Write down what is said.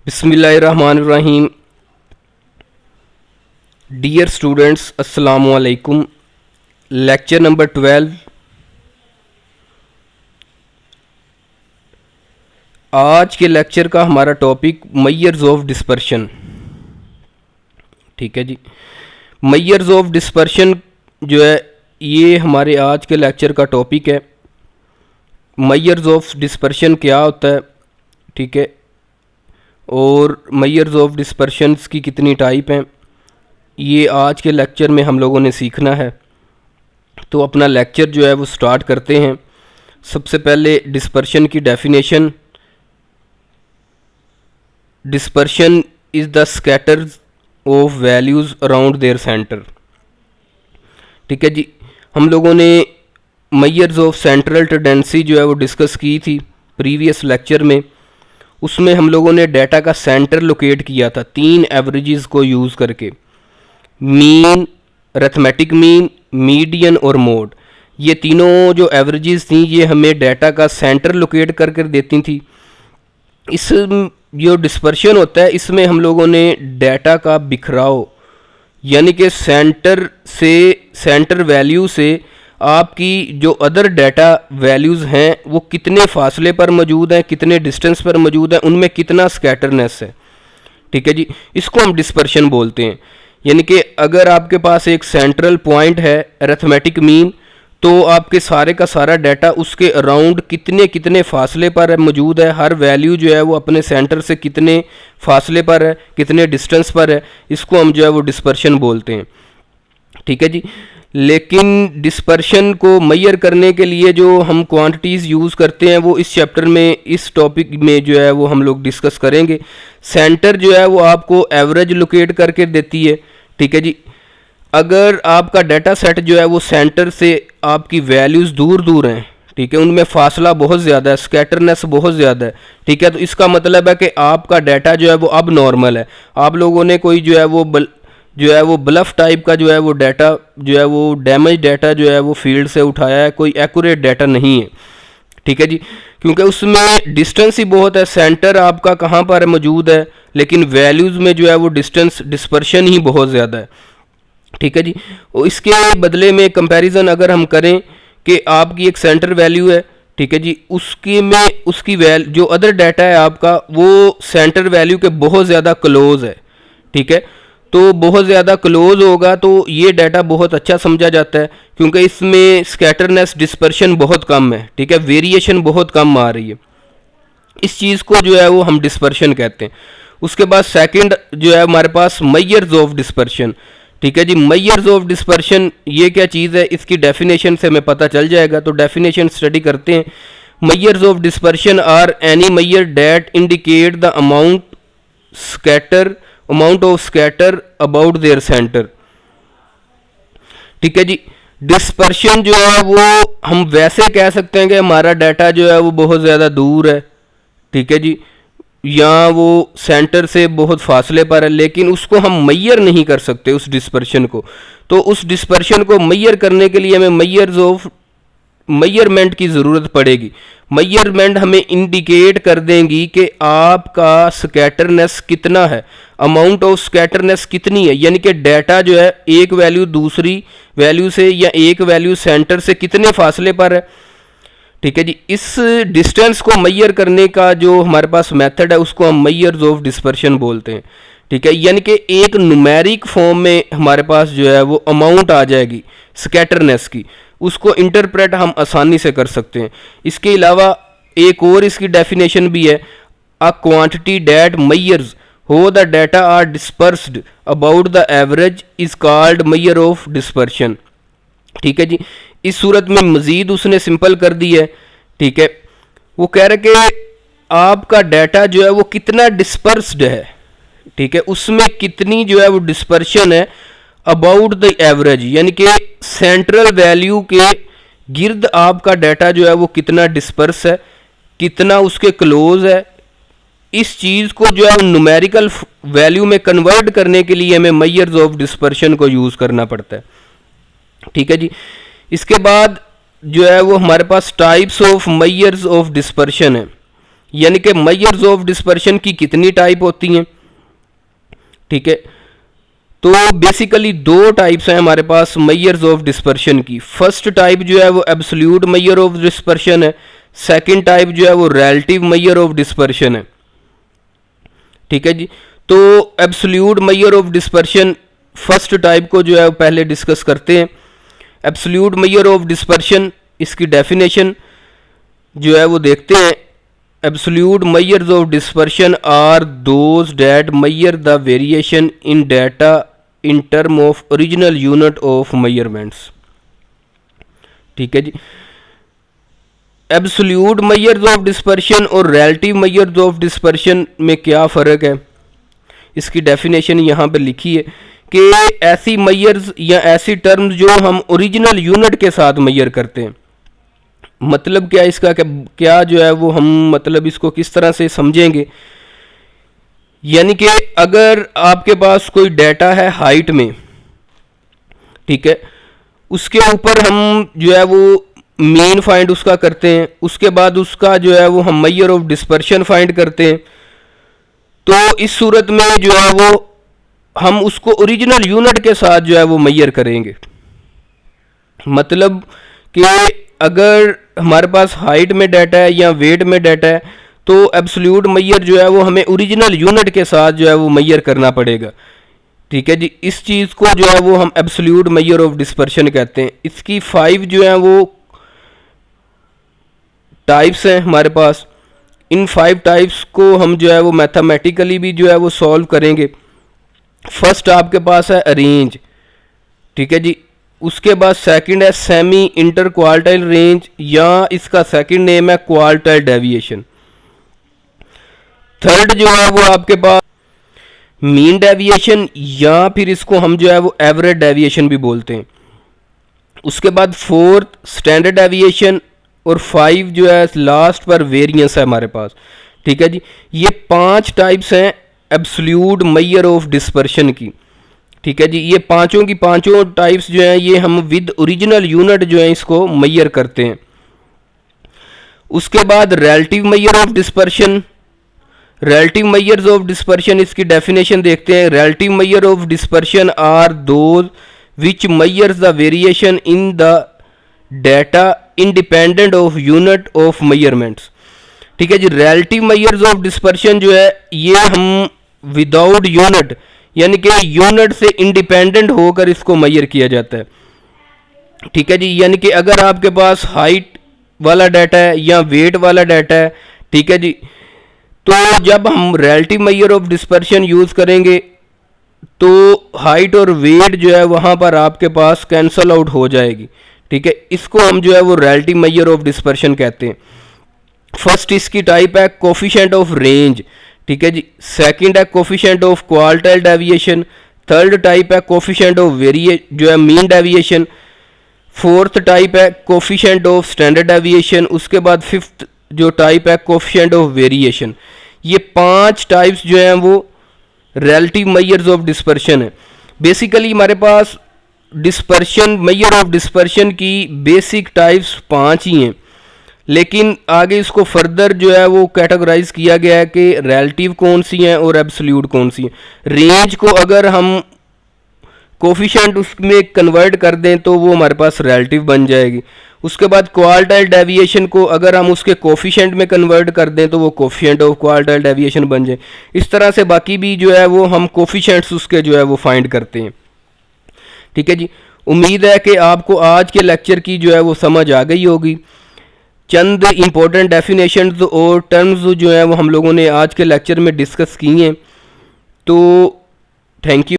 बिस्मिल्लाहिर्रहमानिर्रहीम। Dear students, अस्सलामु अलैकुम। Lecture number 12। आज के लेक्चर का हमारा टॉपिक मेजर्स ऑफ डिस्पर्शन। ठीक है जी, मेजर्स ऑफ डिस्पर्शन जो है ये हमारे आज के लेक्चर का टॉपिक है। मेजर्स ऑफ डिस्पर्शन क्या होता है, ठीक है, और मेजर्स ऑफ डिस्पर्शंस की कितनी टाइप हैं, ये आज के लेक्चर में हम लोगों ने सीखना है। तो अपना लेक्चर जो है वो स्टार्ट करते हैं। सबसे पहले डिस्पर्शन की definition. Dispersion is the scatters of values around their centre. ठीक है जी, हम लोगों ने मेजर्स ऑफ सेंट्रल टेंडेंसी जो है वो डिस्कस की थी प्रीवियस लेक्चर में। उसमें हम लोगों ने डाटा का सेंटर लोकेट किया था 3 एवरेजेस को यूज़ करके, मीन, अरिथमेटिक मीन, मीडियन और मोड। ये तीनों जो एवरेजेस थी ये हमें डाटा का सेंटर लोकेट करके देती थी। इस जो डिस्पर्शन होता है इसमें हम लोगों ने डाटा का बिखराव, यानी कि सेंटर वैल्यू से आपकी जो अदर डाटा वैल्यूज़ हैं वो कितने फासले पर मौजूद हैं, कितने डिस्टेंस पर मौजूद हैं, उनमें कितना स्कैटरनेस है। ठीक है जी, इसको हम डिस्पर्शन बोलते हैं। यानी कि अगर आपके पास एक सेंट्रल पॉइंट है अरिथमेटिक मीन, तो आपके सारे का सारा डाटा उसके अराउंड कितने कितने फासले पर मौजूद है, हर वैल्यू जो है वो अपने सेंटर से कितने फासले पर है, कितने डिस्टेंस पर है, इसको हम जो है वो डिस्पर्शन बोलते हैं। ठीक है जी, लेकिन डिस्पर्शन को मेजर करने के लिए जो हम क्वांटिटीज़ यूज़ करते हैं वो इस चैप्टर में, इस टॉपिक में जो है वो हम लोग डिस्कस करेंगे। सेंटर जो है वो आपको एवरेज लोकेट करके देती है। ठीक है जी, अगर आपका डाटा सेट जो है वो सेंटर से आपकी वैल्यूज़ दूर दूर हैं, ठीक है, उनमें फासला बहुत ज़्यादा है, स्कैटरनेस बहुत ज़्यादा है, ठीक है, तो इसका मतलब है कि आपका डाटा जो है वो अब नॉर्मल है। आप लोगों ने कोई जो है वो ब्लफ टाइप का जो है वो डाटा जो है वो डैमेज डाटा जो है वो फील्ड से उठाया है, कोई एक्यूरेट डाटा नहीं है। ठीक है जी, क्योंकि उसमें डिस्टेंस ही बहुत है, सेंटर आपका कहाँ पर मौजूद है, लेकिन वैल्यूज़ में जो है वो डिस्पर्शन ही बहुत ज़्यादा है। ठीक है जी, और इसके बदले में कंपैरिजन अगर हम करें कि आपकी एक सेंटर वैल्यू है, ठीक है जी, उसकी जो अदर डाटा है आपका वो सेंटर वैल्यू के बहुत ज़्यादा क्लोज है। ठीक है, तो बहुत ज़्यादा क्लोज होगा तो ये डाटा बहुत अच्छा समझा जाता है, क्योंकि इसमें स्कैटरनेस डिस्पर्शन बहुत कम है। ठीक है, वेरिएशन बहुत कम आ रही है। इस चीज़ को जो है वो हम डिस्पर्शन कहते हैं। उसके बाद सेकंड जो है हमारे पास मेजर्स ऑफ डिस्पर्शन। ठीक है जी, मेजर्स ऑफ डिस्पर्शन ये क्या चीज़ है, इसकी डेफिनेशन से हमें पता चल जाएगा। तो डेफिनेशन स्टडी करते हैं। Measures of dispersion are any measure that indicate the amount of scatter about their centre. ठीक है जी, डिस्पर्शन जो है वो हम वैसे कह सकते हैं कि हमारा डाटा जो है वो बहुत ज़्यादा दूर है, ठीक है जी, या वो सेंटर से बहुत फासले पर है, लेकिन उसको हम मेजर नहीं कर सकते उस डिस्पर्शन को। तो उस डिस्पर्शन को मेजर करने के लिए हमें मेजरमेंट की ज़रूरत पड़ेगी। मेजरमेंट हमें इंडिकेट कर देंगी कि आपका स्कैटरनेस कितना है, अमाउंट ऑफ स्कैटरनेस कितनी है, यानी कि डाटा जो है एक वैल्यू दूसरी वैल्यू से या एक वैल्यू सेंटर से कितने फासले पर है। ठीक है जी, इस डिस्टेंस को मेजर करने का जो हमारे पास मेथड है उसको हम मेजर्स ऑफ डिस्पर्शन बोलते हैं। ठीक है, यानी कि एक न्यूमेरिक फॉर्म में हमारे पास जो है वो अमाउंट आ जाएगी स्कैटरनेस की, उसको इंटरप्रेट हम आसानी से कर सकते हैं। इसके अलावा एक और इसकी डेफिनेशन भी है, a quantity that measures how the data are dispersed about the average is called measure of dispersion. ठीक है जी, इस सूरत में मज़ीद उसने सिंपल कर दी है। ठीक है, वो कह रहे कि आपका डाटा जो है वो कितना डिस्पर्स्ड है, ठीक है, उसमें कितनी जो है वो डिस्पर्शन है अबाउट द एवरेज, यानी कि सेंट्रल वैल्यू के गिर्द आपका डाटा जो है वो कितना डिस्पर्स है, कितना उसके क्लोज है। इस चीज़ को जो है न्यूमेरिकल वैल्यू में कन्वर्ट करने के लिए हमें मेजर्स ऑफ डिस्पर्शन को यूज़ करना पड़ता है। ठीक है जी, इसके बाद जो है वो हमारे पास types of measures of dispersion है। यानी कि मेजर्स ऑफ डिस्पर्शन की कितनी टाइप होती हैं, ठीक है। तो बेसिकली दो टाइप्स हैं हमारे पास मेजर्स ऑफ डिस्पर्शन की। फर्स्ट टाइप जो है वो एब्सोल्यूट मेजर ऑफ डिस्पर्शन है, सेकंड टाइप जो है वो रिलेटिव मेजर ऑफ डिस्पर्शन है, ठीक है जी। तो absolute measure of dispersion first type को जो है पहले डिस्कस करते हैं। एब्सोल्यूट मेजर ऑफ डिस्पर्शन, इसकी डेफिनेशन जो है वो देखते हैं। Absolute measures of dispersion are those that measure the variation in data in term of original unit of measurements, ठीक है जी। एब्सोल्यूट मेजर्स ऑफ डिस्पर्शन और रिलेटिव मेजर्स ऑफ डिस्पर्शन में क्या फ़र्क है, इसकी डेफिनेशन यहाँ पे लिखी है कि ऐसी मेजर्स या ऐसी टर्म्स जो हम ओरिजिनल यूनिट के साथ मेजर करते हैं। मतलब क्या इसका क्या जो है वो हम मतलब इसको किस तरह से समझेंगे, यानी कि अगर आपके पास कोई डाटा है हाइट में, ठीक है, उसके ऊपर हम जो है वो मीन फाइंड उसका करते हैं, उसके बाद उसका जो है वो हम मेजर ऑफ डिस्पर्शन फाइंड करते हैं। तो इस सूरत में जो है वो हम उसको ओरिजिनल यूनिट के साथ जो है वो मेजर करेंगे। मतलब कि अगर हमारे पास हाइट में डाटा है या वेट में डाटा है तो एब्सोल्यूट मेजर जो है वो हमें ओरिजिनल यूनिट के साथ जो है वो मेजर करना पड़ेगा, ठीक है जी। इस चीज़ को जो है वो हम एब्सोल्यूट मेजर ऑफ डिस्पर्शन कहते हैं। इसकी 5 जो है वो टाइप्स हैं हमारे पास। इन 5 टाइप्स को हम जो है वो मैथमेटिकली भी जो है वो सॉल्व करेंगे। फर्स्ट आपके पास है अरेंज, ठीक है जी। उसके बाद सेकंड है सेमी इंटर क्वार्टाइल रेंज, या इसका सेकंड नेम है क्वार्टाइल डेविएशन। थर्ड जो है वो आपके पास मीन डेविएशन, या फिर इसको हम जो है वो एवरेज डेविएशन भी बोलते हैं। उसके बाद फोर्थ स्टैंडर्ड डेविएशन, और 5 जो है लास्ट पर वेरिएंस है हमारे पास, ठीक है जी। ये 5 टाइप्स हैं एब्सोल्यूट मेजर ऑफ डिस्पर्शन की, ठीक है जी। ये पांचों की पांचों टाइप्स जो हैं ये हम विद ओरिजिनल यूनिट जो है इसको मेजर करते हैं। उसके बाद relative measure of dispersion, relative measures of dispersion इसकी डेफिनेशन देखते हैं। Relative measure of dispersion are those which measures the variation in the data independent of unit of measurements, ठीक है जी। रिलेटिव मेजर्स ऑफ डिस्पर्शन जो है ये हम विदाउट यूनिट यानी कि यूनिट से इंडिपेंडेंट होकर इसको मेजर किया जाता है, ठीक है जी। यानी कि अगर आपके पास हाइट वाला डाटा है या वेट वाला डाटा है, ठीक है जी, तो जब हम relative measure of dispersion use करेंगे तो हाइट और वेट जो है वहाँ पर आपके पास कैंसल आउट हो जाएगी, ठीक है। इसको हम जो है वो रिलेटिव मेजर ऑफ डिस्पर्शन कहते हैं। फर्स्ट इसकी टाइप है कोफिशिएंट ऑफ रेंज, ठीक है जी। सेकंड है coefficient of quartile deviation. Third type है कोफिशिएंट ऑफ जो है मीन डेविएशन। फोर्थ टाइप है कोफिशिएंट ऑफ स्टैंडर्ड डेविएशन। उसके बाद फिफ्थ जो टाइप है कोफिशिएंट ऑफ वेरिएशन। ये 5 टाइप्स जो हैं वो रिलेटिव मेजर्स ऑफ डिस्पर्शन है। बेसिकली हमारे पास डिस्पर्शन मेजर ऑफ डिस्पर्शन की बेसिक टाइप्स 5 ही हैं, लेकिन आगे इसको फर्दर जो है वो कैटेगराइज किया गया है कि रिलेटिव कौन सी हैं और एब्सोल्यूट कौन सी हैं। रेंज को अगर हम कोफिशिएंट उसमें कन्वर्ट कर दें तो वो हमारे पास रिलेटिव बन जाएगी। उसके बाद क्वार्टाइल डेविएशन को अगर हम उसके कोफिशिएंट में कन्वर्ट कर दें तो वो कोफिशिएंट ऑफ क्वार्टाइल डेविएशन बन जाए। इस तरह से बाकी भी जो है वो हम कोफिशिएंट्स उसके जो है वो फाइंड करते हैं, ठीक है जी। उम्मीद है कि आपको आज के लेक्चर की जो है वो समझ आ गई होगी। चंद इम्पोर्टेंट डेफिनेशंस और टर्म्स जो हैं वो हम लोगों ने आज के लेक्चर में डिस्कस की हैं। तो थैंक यू।